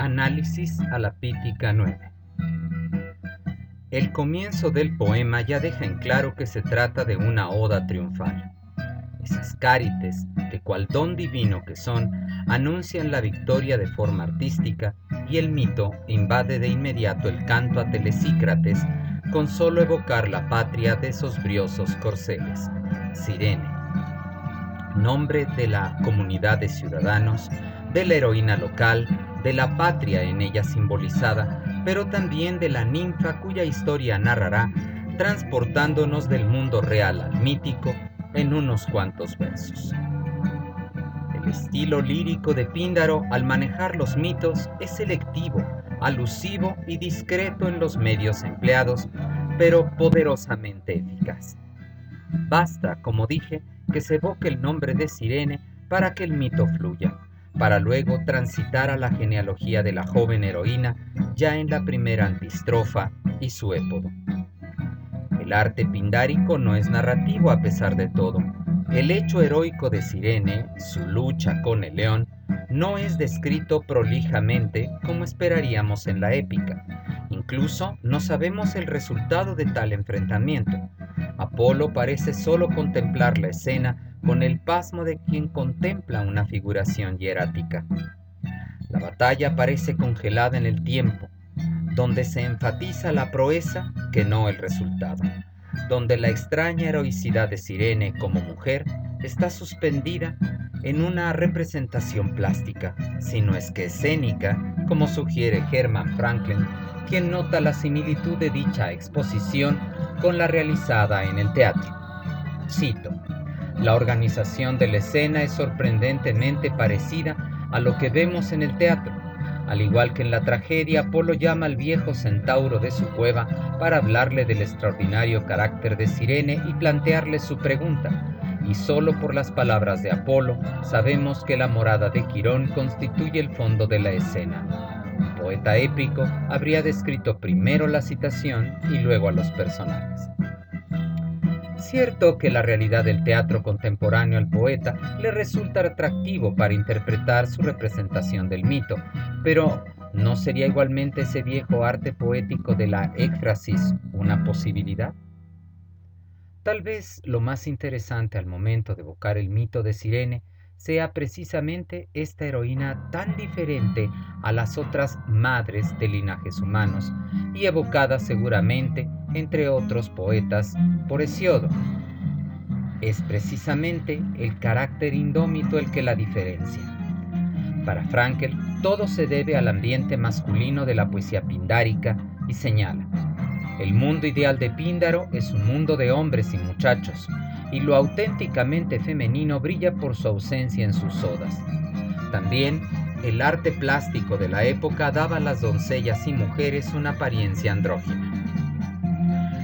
Análisis a la Pítica 9. El comienzo del poema ya deja en claro que se trata de una oda triunfal. Esas cárites, que cual don divino que son, anuncian la victoria de forma artística, y el mito invade de inmediato el canto a Telesícrates con solo evocar la patria de esos briosos corceles, Cirene, nombre de la comunidad de ciudadanos, de la heroína local, de la patria en ella simbolizada, pero también de la ninfa cuya historia narrará, transportándonos del mundo real al mítico en unos cuantos versos. El estilo lírico de Píndaro al manejar los mitos es selectivo, alusivo y discreto en los medios empleados, pero poderosamente eficaz. Basta, como dije, que se evoque el nombre de Cirene para que el mito fluya, para luego transitar a la genealogía de la joven heroína ya en la primera antistrofa y su épodo. El arte pindárico no es narrativo a pesar de todo. El hecho heroico de Cirene, su lucha con el león, no es descrito prolijamente como esperaríamos en la épica. Incluso no sabemos el resultado de tal enfrentamiento. Apolo parece solo contemplar la escena con el pasmo de quien contempla una figuración hierática. La batalla parece congelada en el tiempo, donde se enfatiza la proeza que no el resultado, donde la extraña heroicidad de Cirene como mujer está suspendida en una representación plástica, si no es que escénica, como sugiere Hermann Franklin, quien nota la similitud de dicha exposición con la realizada en el teatro. Cito: la organización de la escena es sorprendentemente parecida a lo que vemos en el teatro. Al igual que en la tragedia, Apolo llama al viejo centauro de su cueva para hablarle del extraordinario carácter de Cirene y plantearle su pregunta. Y solo por las palabras de Apolo sabemos que la morada de Quirón constituye el fondo de la escena. Un poeta épico habría descrito primero la citación y luego a los personajes. Cierto que la realidad del teatro contemporáneo al poeta le resulta atractivo para interpretar su representación del mito, pero ¿no sería igualmente ese viejo arte poético de la éfrasis una posibilidad? Tal vez lo más interesante al momento de evocar el mito de Cirene sea precisamente esta heroína tan diferente a las otras madres de linajes humanos y evocada seguramente, entre otros poetas, por Hesíodo. Es precisamente el carácter indómito el que la diferencia. Para Frankel, todo se debe al ambiente masculino de la poesía pindárica y señala: el mundo ideal de Píndaro es un mundo de hombres y muchachos, y lo auténticamente femenino brilla por su ausencia en sus odas. También, el arte plástico de la época daba a las doncellas y mujeres una apariencia andrógina.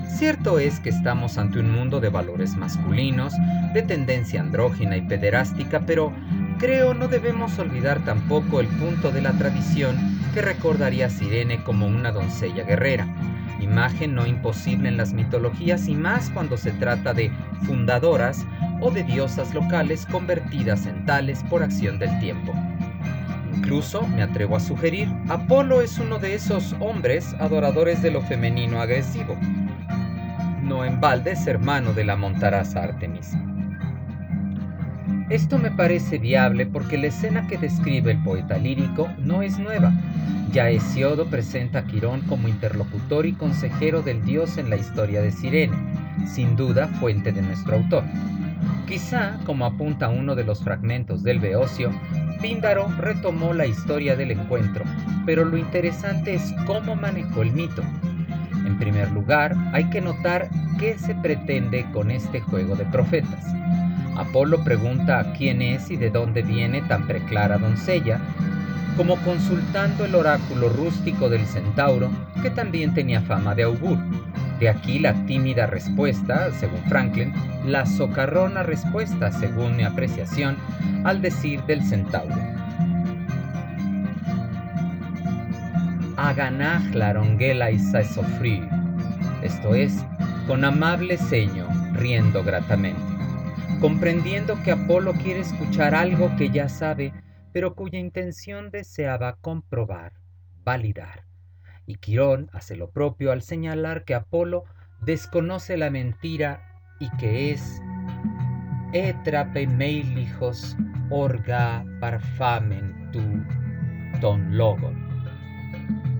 Cierto es que estamos ante un mundo de valores masculinos, de tendencia andrógina y pederástica, pero creo no debemos olvidar tampoco el punto de la tradición que recordaría a Cirene como una doncella guerrera, imagen no imposible en las mitologías y más cuando se trata de fundadoras o de diosas locales convertidas en tales por acción del tiempo. Incluso, me atrevo a sugerir, Apolo es uno de esos hombres adoradores de lo femenino agresivo. No en balde es hermano de la montaraza Artemis. Esto me parece viable porque la escena que describe el poeta lírico no es nueva. Ya Hesíodo presenta a Quirón como interlocutor y consejero del dios en la historia de Cirene, sin duda fuente de nuestro autor. Quizá, como apunta uno de los fragmentos del Beocio, Píndaro retomó la historia del encuentro, pero lo interesante es cómo manejó el mito. En primer lugar, hay que notar qué se pretende con este juego de profetas. Apolo pregunta quién es y de dónde viene tan preclara doncella, como consultando el oráculo rústico del centauro, que también tenía fama de augur. De aquí la tímida respuesta, según Franklin, la socarrona respuesta, según mi apreciación, al decir del centauro: Aganaj la ronguela y sofrir, esto es, con amable ceño, riendo gratamente, comprendiendo que Apolo quiere escuchar algo que ya sabe, pero cuya intención deseaba comprobar. validar. Y Quirón hace lo propio al señalar que Apolo desconoce la mentira y que es «Étrape meilijos orga parfamen tu ton logon».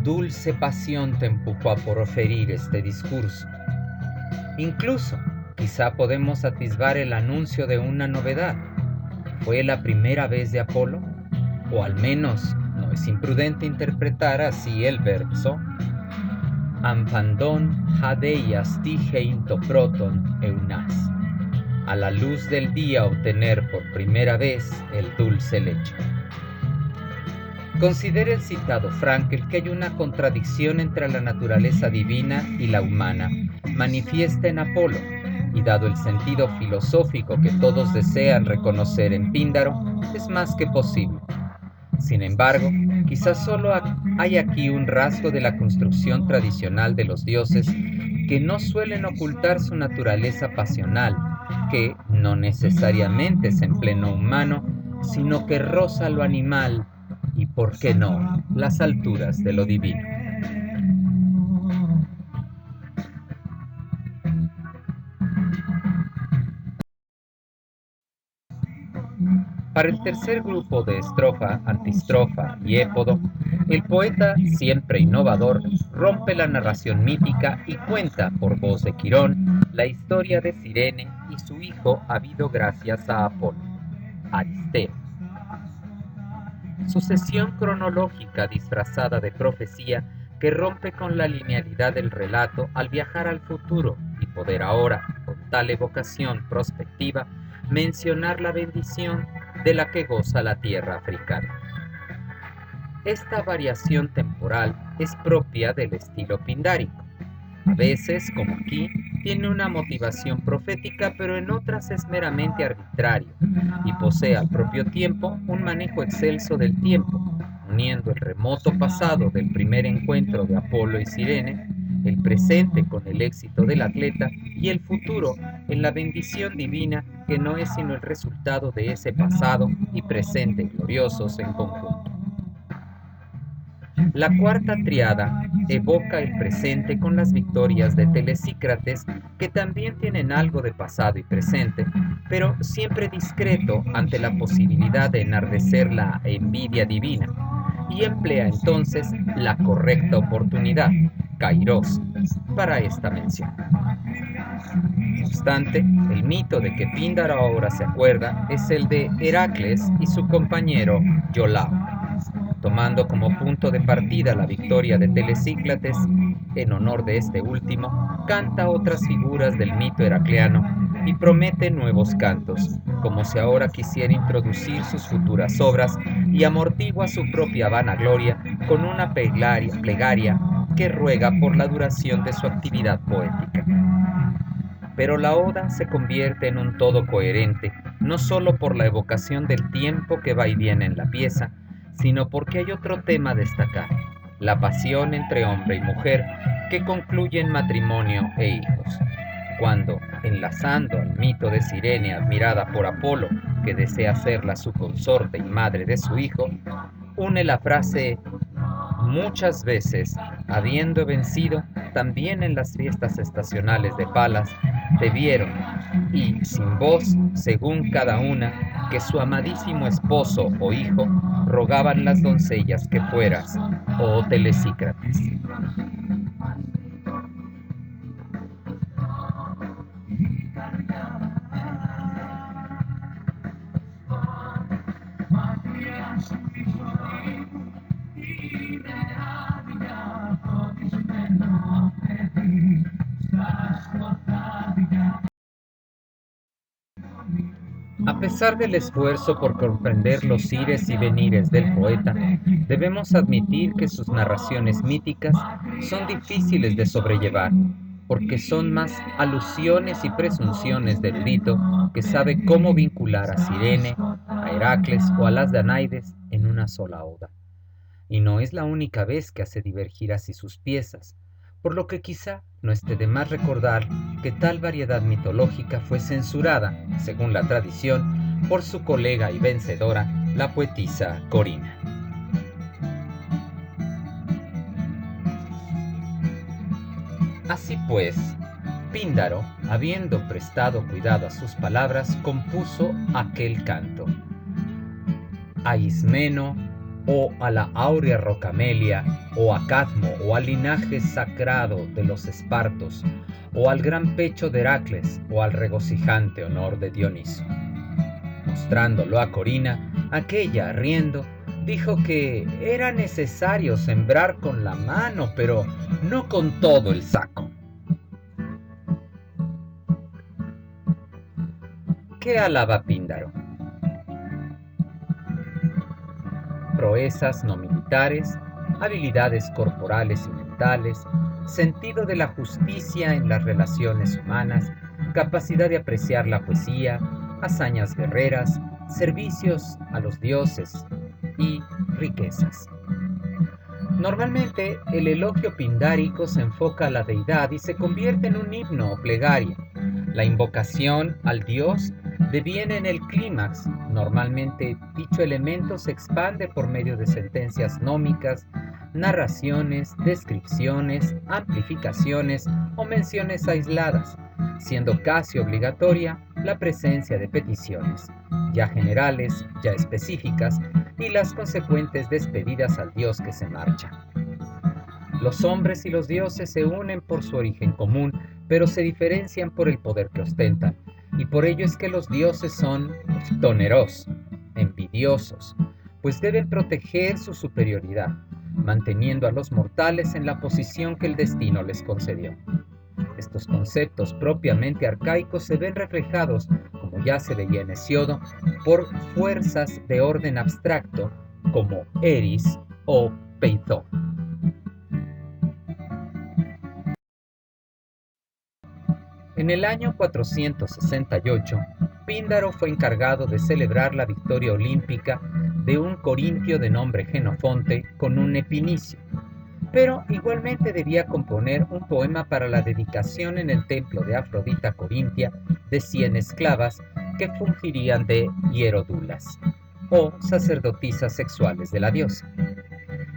Dulce pasión te empujó a proferir este discurso. Incluso, quizá podemos atisbar el anuncio de una novedad. ¿Fue la primera vez de Apolo? O al menos, no es imprudente interpretar así el verso «Amphandon hadeias tigein to proton eunas». A la luz del día obtener por primera vez el dulce leche. Considera el citado Frankel que hay una contradicción entre la naturaleza divina y la humana, manifiesta en Apolo, y dado el sentido filosófico que todos desean reconocer en Píndaro, es más que posible. Sin embargo, quizás solo hay aquí un rasgo de la construcción tradicional de los dioses que no suelen ocultar su naturaleza pasional, que no necesariamente es en pleno humano, sino que roza lo animal y, por qué no, las alturas de lo divino. Para el tercer grupo de estrofa, antistrofa y épodo, el poeta, siempre innovador, rompe la narración mítica y cuenta, por voz de Quirón, la historia de Cirene y su hijo habido gracias a Apolo, Aristeo. Sucesión cronológica disfrazada de profecía que rompe con la linealidad del relato al viajar al futuro y poder ahora, con tal evocación prospectiva, mencionar la bendición de la que goza la tierra africana. Esta variación temporal es propia del estilo pindárico. A veces, como aquí, tiene una motivación profética, pero en otras es meramente arbitrario y posee al propio tiempo un manejo excelso del tiempo, uniendo el remoto pasado del primer encuentro de Apolo y Cirene, el presente con el éxito del atleta y el futuro en la bendición divina que no es sino el resultado de ese pasado y presente gloriosos en conjunto. La cuarta triada evoca el presente con las victorias de Telesícrates, que también tienen algo de pasado y presente, pero siempre discreto ante la posibilidad de enardecer la envidia divina, y emplea entonces la correcta oportunidad, kairos, para esta mención. No obstante, el mito de que Píndaro ahora se acuerda es el de Heracles y su compañero Iolao. Tomando como punto de partida la victoria de Telesícrates, en honor de este último, canta otras figuras del mito heracleano y promete nuevos cantos, como si ahora quisiera introducir sus futuras obras y amortigua su propia vanagloria con una plegaria que ruega por la duración de su actividad poética. Pero la oda se convierte en un todo coherente, no solo por la evocación del tiempo que va y viene en la pieza, sino porque hay otro tema a destacar, la pasión entre hombre y mujer, que concluye en matrimonio e hijos. Cuando, enlazando al mito de Cirene admirada por Apolo, que desea serla su consorte y madre de su hijo, une la frase «muchas veces, habiendo vencido, también en las fiestas estacionales de Palas, te vieron, y sin voz, según cada una, que su amadísimo esposo o hijo rogaban las doncellas que fueras, oh Telesícrates». A pesar del esfuerzo por comprender los ires y venires del poeta, debemos admitir que sus narraciones míticas son difíciles de sobrellevar, porque son más alusiones y presunciones del erudito que sabe cómo vincular a Cirene, a Heracles o a las Danaides en una sola oda. Y no es la única vez que hace divergir así sus piezas, por lo que quizá no esté de más recordar que tal variedad mitológica fue censurada, según la tradición, por su colega y vencedora, la poetisa Corina. Así pues, Píndaro, habiendo prestado cuidado a sus palabras, compuso aquel canto: a Ismeno, o a la áurea Rocamelia, o a Cadmo, o al linaje sacrado de los Espartos, o al gran pecho de Heracles, o al regocijante honor de Dioniso. Mostrándolo a Corina, aquella, riendo, dijo que era necesario sembrar con la mano, pero no con todo el saco. ¿Qué alaba Píndaro? Proezas no militares, habilidades corporales y mentales, sentido de la justicia en las relaciones humanas, capacidad de apreciar la poesía, hazañas guerreras, servicios a los dioses y riquezas. Normalmente, el elogio pindárico se enfoca a la deidad y se convierte en un himno o plegaria. La invocación al dios deviene en el clímax. Normalmente, dicho elemento se expande por medio de sentencias nómicas, narraciones, descripciones, amplificaciones o menciones aisladas, siendo casi obligatoria la presencia de peticiones, ya generales, ya específicas, y las consecuentes despedidas al dios que se marcha. Los hombres y los dioses se unen por su origen común, pero se diferencian por el poder que ostentan, y por ello es que los dioses son toneros, envidiosos, pues deben proteger su superioridad, manteniendo a los mortales en la posición que el destino les concedió. Estos conceptos propiamente arcaicos se ven reflejados, como ya se veía en Hesiodo, por fuerzas de orden abstracto como Eris o Peithó. En el año 468, Píndaro fue encargado de celebrar la victoria olímpica de un corintio de nombre Genofonte con un epinicio, pero igualmente debía componer un poema para la dedicación en el templo de Afrodita Corintia de 100 esclavas que fungirían de hierodulas, o sacerdotisas sexuales de la diosa.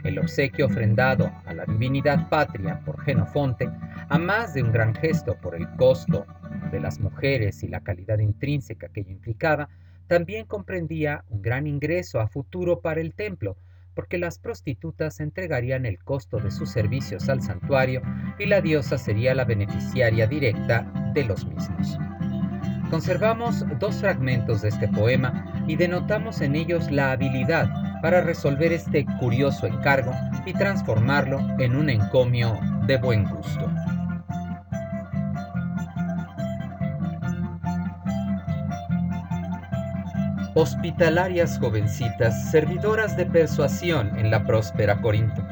El obsequio ofrendado a la divinidad patria por Genofonte, a más de un gran gesto por el costo de las mujeres y la calidad intrínseca que ello implicaba, también comprendía un gran ingreso a futuro para el templo, porque las prostitutas entregarían el costo de sus servicios al santuario y la diosa sería la beneficiaria directa de los mismos. Conservamos dos fragmentos de este poema y denotamos en ellos la habilidad para resolver este curioso encargo y transformarlo en un encomio de buen gusto. Hospitalarias jovencitas, servidoras de persuasión en la próspera Corinto,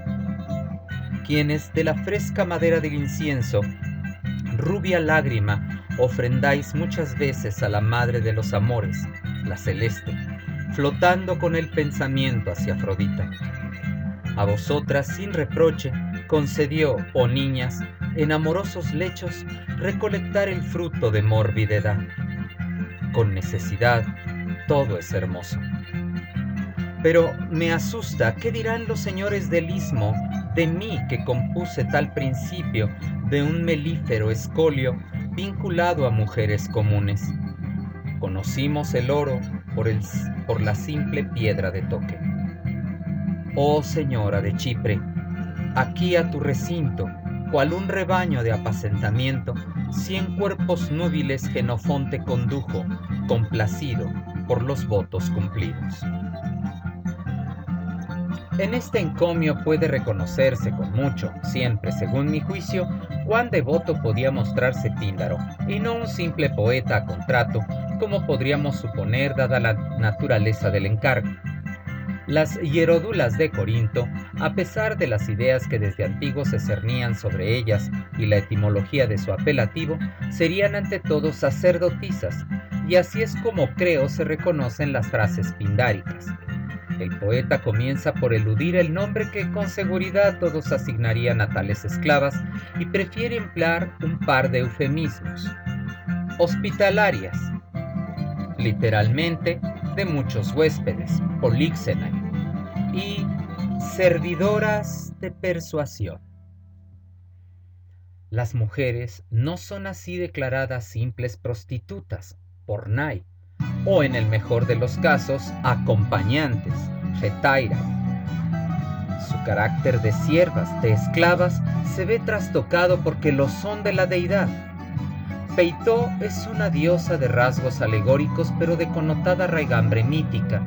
quienes de la fresca madera del incienso, rubia lágrima, ofrendáis muchas veces a la madre de los amores, la celeste, flotando con el pensamiento hacia Afrodita. A vosotras sin reproche concedió, oh niñas, en amorosos lechos, recolectar el fruto de mórbida edad. Con necesidad, todo es hermoso. Pero me asusta, ¿qué dirán los señores del istmo de mí que compuse tal principio de un melífero escolio vinculado a mujeres comunes? Conocimos el oro por la simple piedra de toque. Oh señora de Chipre, aquí a tu recinto, cual un rebaño de apacentamiento, 100 cuerpos núbiles Genofonte condujo, complacido por los votos cumplidos. En este encomio puede reconocerse con mucho, siempre según mi juicio, cuán devoto podía mostrarse Píndaro, y no un simple poeta a contrato, como podríamos suponer dada la naturaleza del encargo. Las hierodulas de Corinto, a pesar de las ideas que desde antiguo se cernían sobre ellas y la etimología de su apelativo, serían ante todo sacerdotisas, y así es como creo se reconocen las frases pindáricas. El poeta comienza por eludir el nombre que con seguridad todos asignarían a tales esclavas y prefiere emplear un par de eufemismos. Hospitalarias, literalmente de muchos huéspedes, políxenai, y servidoras de persuasión. Las mujeres no son así declaradas simples prostitutas, pornai, o en el mejor de los casos, acompañantes, getaira. Su carácter de siervas, de esclavas, se ve trastocado porque lo son de la deidad. Peitó es una diosa de rasgos alegóricos pero de connotada raigambre mítica,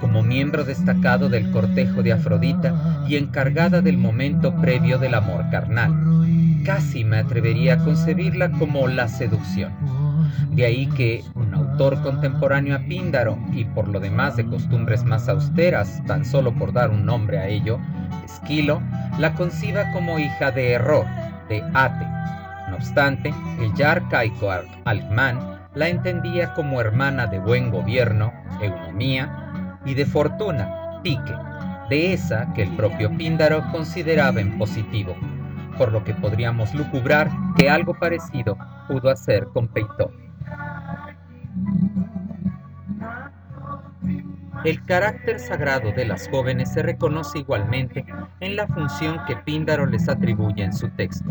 como miembro destacado del cortejo de Afrodita y encargada del momento previo del amor carnal. Casi me atrevería a concebirla como la seducción. De ahí que un autor contemporáneo a Píndaro, y por lo demás de costumbres más austeras, tan solo por dar un nombre a ello, Esquilo, la conciba como hija de Error, de Ate. No obstante, el ya arcaico alemán la entendía como hermana de buen gobierno, Eunomía, y de fortuna, Pique, de esa que el propio Píndaro consideraba en positivo, por lo que podríamos lucubrar que algo parecido pudo hacer con Peitó. El carácter sagrado de las jóvenes se reconoce igualmente en la función que Píndaro les atribuye en su texto.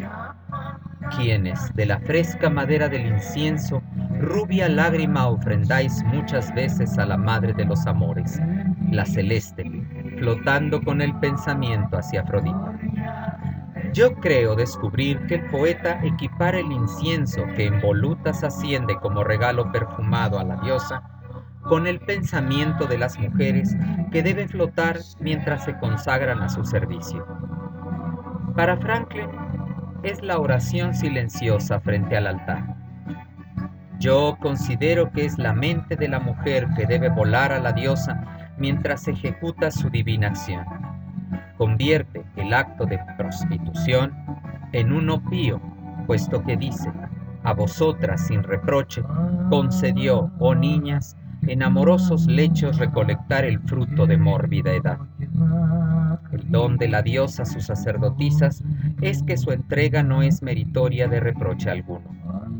Quienes de la fresca madera del incienso, rubia lágrima ofrendáis muchas veces a la madre de los amores, la celeste, flotando con el pensamiento hacia Afrodita. Yo creo descubrir que el poeta equipara el incienso que en volutas asciende como regalo perfumado a la diosa con el pensamiento de las mujeres que debe flotar mientras se consagran a su servicio. Para Franklin es la oración silenciosa frente al altar. Yo considero que es la mente de la mujer que debe volar a la diosa mientras ejecuta su divina acción. Convierte el acto de prostitución en un opío, puesto que dice: a vosotras sin reproche concedió, oh niñas, en amorosos lechos recolectar el fruto de mórbida edad. El don de la diosa a sus sacerdotisas es que su entrega no es meritoria de reproche alguno.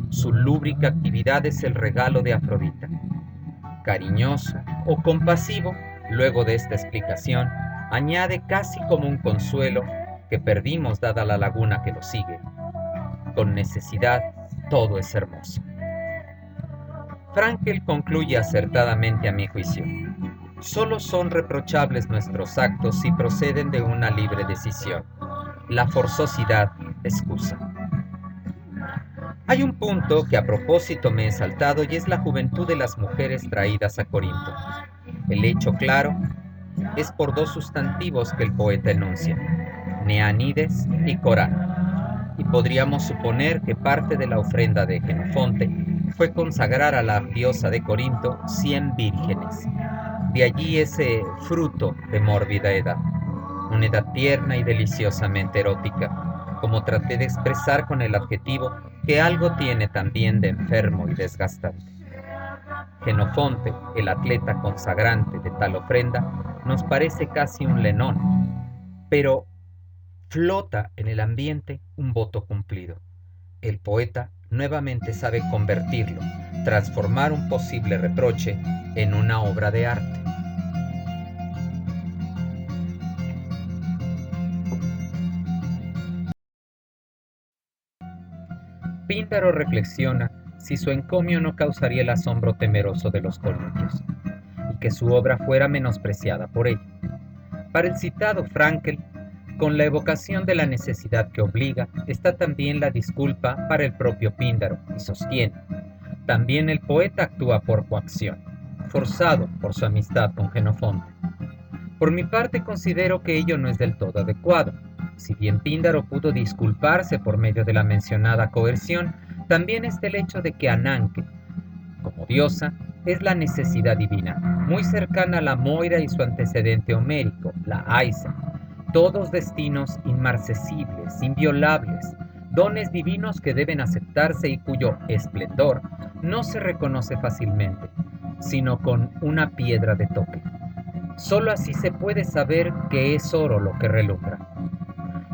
Su lúbrica actividad es el regalo de Afrodita. Cariñoso o compasivo, luego de esta explicación, añade casi como un consuelo que perdimos dada la laguna que lo sigue. Con necesidad todo es hermoso. Frankel concluye acertadamente a mi juicio: solo son reprochables nuestros actos si proceden de una libre decisión. La forzosidad excusa. Hay un punto que a propósito me he saltado y es la juventud de las mujeres traídas a Corinto. El hecho claro es por dos sustantivos que el poeta enuncia: Neanides y Corán, y podríamos suponer que parte de la ofrenda de Jenofonte fue consagrar a la diosa de Corinto 100 vírgenes. De allí ese fruto de mórbida edad, una edad tierna y deliciosamente erótica, como traté de expresar con el adjetivo que algo tiene también de enfermo y desgastante. Jenofonte, el atleta consagrante de tal ofrenda, nos parece casi un Lenón, pero flota en el ambiente un voto cumplido. El poeta nuevamente sabe convertirlo, transformar un posible reproche en una obra de arte. Píndaro reflexiona si su encomio no causaría el asombro temeroso de los corintios, y que su obra fuera menospreciada por ello. Para el citado Frankel, con la evocación de la necesidad que obliga, está también la disculpa para el propio Píndaro, y sostiene: también el poeta actúa por coacción, forzado por su amistad con Jenofonte. Por mi parte considero que ello no es del todo adecuado. Si bien Píndaro pudo disculparse por medio de la mencionada coerción, también está el hecho de que Ananke, como diosa, es la necesidad divina, muy cercana a la Moira y su antecedente homérico, la Aisa, todos destinos inmarcesibles, inviolables, dones divinos que deben aceptarse y cuyo esplendor no se reconoce fácilmente, sino con una piedra de toque. Solo así se puede saber que es oro lo que relumbra.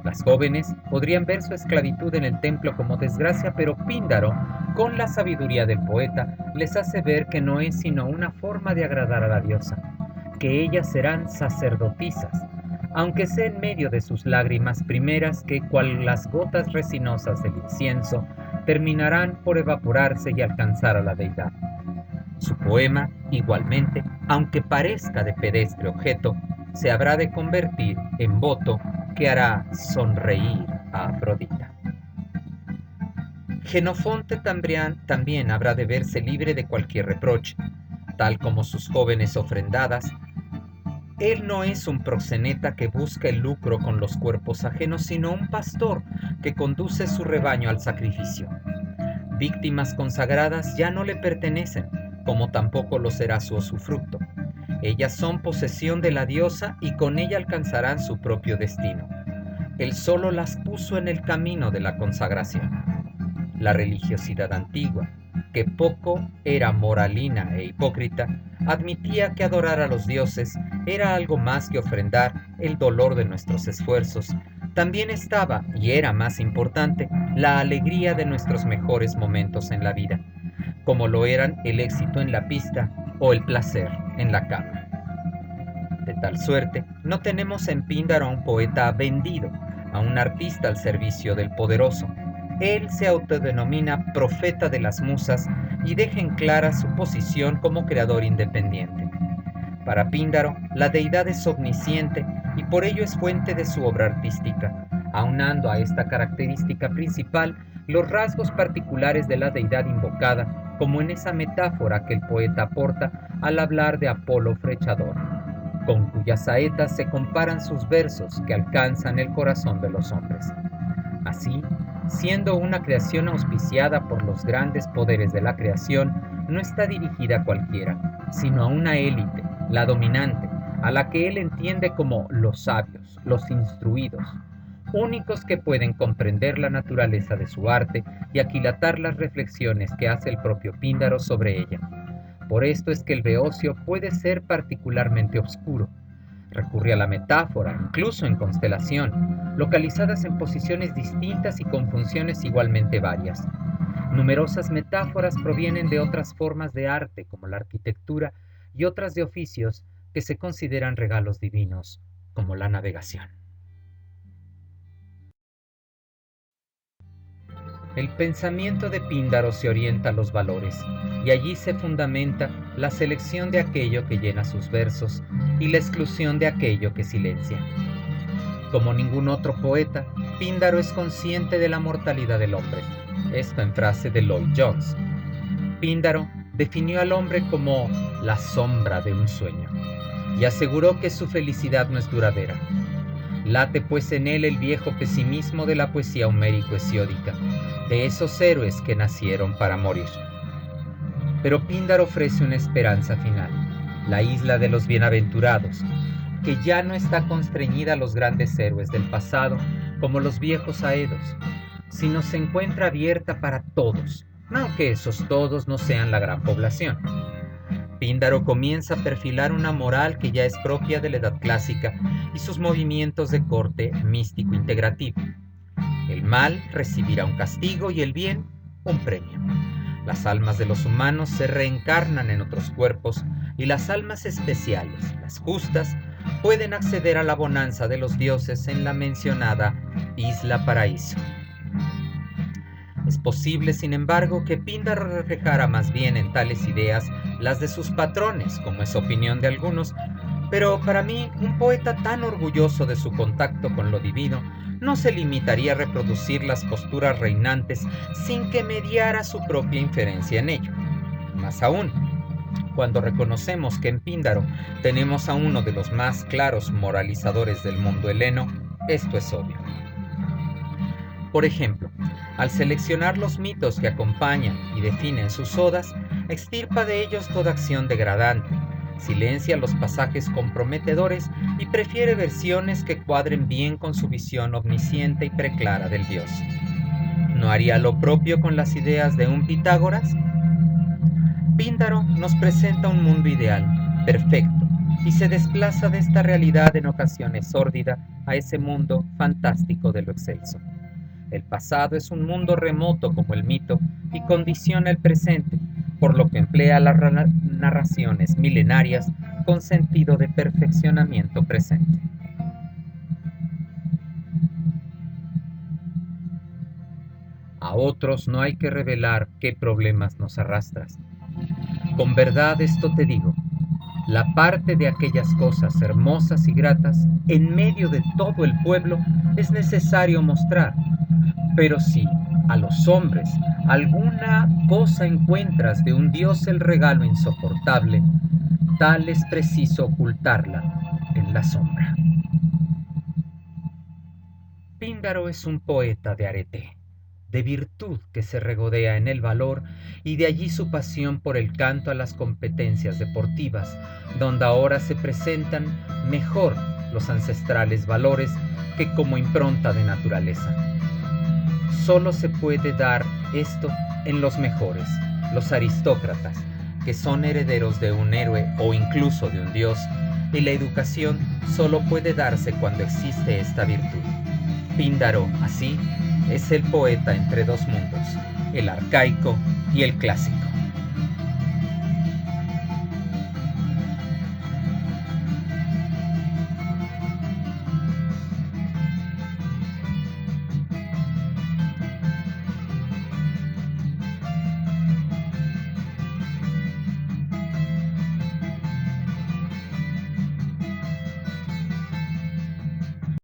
Las jóvenes podrían ver su esclavitud en el templo como desgracia, pero Píndaro, con la sabiduría del poeta, les hace ver que no es sino una forma de agradar a la diosa, que ellas serán sacerdotisas, aunque sea en medio de sus lágrimas primeras que, cual las gotas resinosas del incienso, terminarán por evaporarse y alcanzar a la deidad. Su poema, igualmente, aunque parezca de pedestre objeto, se habrá de convertir en voto que hará sonreír a Afrodita. Jenofonte también habrá de verse libre de cualquier reproche, tal como sus jóvenes ofrendadas. Él no es un proxeneta que busca el lucro con los cuerpos ajenos, sino un pastor que conduce su rebaño al sacrificio. Víctimas consagradas ya no le pertenecen, como tampoco lo será su usufructo. Ellas son posesión de la diosa y con ella alcanzarán su propio destino. Él solo las puso en el camino de la consagración. La religiosidad antigua, que poco era moralina e hipócrita, admitía que adorar a los dioses era algo más que ofrendar el dolor de nuestros esfuerzos. También estaba, y era más importante, la alegría de nuestros mejores momentos en la vida, como lo eran el éxito en la pista o el placer en la cama. De tal suerte, no tenemos en Píndaro a un poeta vendido, a un artista al servicio del poderoso. Él se autodenomina profeta de las musas y deja en clara su posición como creador independiente. Para Píndaro, la deidad es omnisciente y por ello es fuente de su obra artística, aunando a esta característica principal los rasgos particulares de la deidad invocada, como en esa metáfora que el poeta aporta al hablar de Apolo flechador, con cuyas saetas se comparan sus versos que alcanzan el corazón de los hombres. Así, siendo una creación auspiciada por los grandes poderes de la creación, no está dirigida a cualquiera, sino a una élite, la dominante, a la que él entiende como los sabios, los instruidos, únicos que pueden comprender la naturaleza de su arte y aquilatar las reflexiones que hace el propio Píndaro sobre ella. Por esto es que el Beocio puede ser particularmente oscuro. Recurre a la metáfora, incluso en constelación, localizadas en posiciones distintas y con funciones igualmente varias. Numerosas metáforas provienen de otras formas de arte, como la arquitectura, y otras de oficios que se consideran regalos divinos, como la navegación. El pensamiento de Píndaro se orienta a los valores, y allí se fundamenta la selección de aquello que llena sus versos y la exclusión de aquello que silencia. Como ningún otro poeta, Píndaro es consciente de la mortalidad del hombre. Esto en frase de Lloyd Jones. Píndaro definió al hombre como la sombra de un sueño y aseguró que su felicidad no es duradera. Late pues en él el viejo pesimismo de la poesía homérico-hesiódica, de esos héroes que nacieron para morir. Pero Píndaro ofrece una esperanza final, la isla de los bienaventurados, que ya no está constreñida a los grandes héroes del pasado como los viejos aedos, sino se encuentra abierta para todos, aunque esos todos no sean la gran población. Píndaro comienza a perfilar una moral que ya es propia de la edad clásica y sus movimientos de corte místico integrativo. El mal recibirá un castigo y el bien un premio. Las almas de los humanos se reencarnan en otros cuerpos y las almas especiales, las justas, pueden acceder a la bonanza de los dioses en la mencionada Isla Paraíso. Es posible, sin embargo, que Píndaro reflejara más bien en tales ideas las de sus patrones, como es opinión de algunos, pero para mí, un poeta tan orgulloso de su contacto con lo divino no se limitaría a reproducir las posturas reinantes sin que mediara su propia inferencia en ello. Más aún, cuando reconocemos que en Píndaro tenemos a uno de los más claros moralizadores del mundo heleno, esto es obvio. Por ejemplo, al seleccionar los mitos que acompañan y definen sus odas, extirpa de ellos toda acción degradante, silencia los pasajes comprometedores y prefiere versiones que cuadren bien con su visión omnisciente y preclara del Dios. ¿No haría lo propio con las ideas de un Pitágoras? Píndaro nos presenta un mundo ideal, perfecto, y se desplaza de esta realidad en ocasiones sórdida a ese mundo fantástico de lo excelso. El pasado es un mundo remoto como el mito y condiciona el presente, por lo que emplea las narraciones milenarias con sentido de perfeccionamiento presente. A otros no hay que revelar qué problemas nos arrastras. Con verdad esto te digo, la parte de aquellas cosas hermosas y gratas en medio de todo el pueblo es necesario mostrar. Pero si a los hombres alguna cosa encuentras de un Dios el regalo insoportable, tal es preciso ocultarla en la sombra. Píndaro es un poeta de arete, de virtud que se regodea en el valor, y de allí su pasión por el canto a las competencias deportivas, donde ahora se presentan mejor los ancestrales valores que como impronta de naturaleza. Solo se puede dar esto en los mejores, los aristócratas, que son herederos de un héroe o incluso de un dios, y la educación solo puede darse cuando existe esta virtud. Píndaro, así, es el poeta entre dos mundos, el arcaico y el clásico.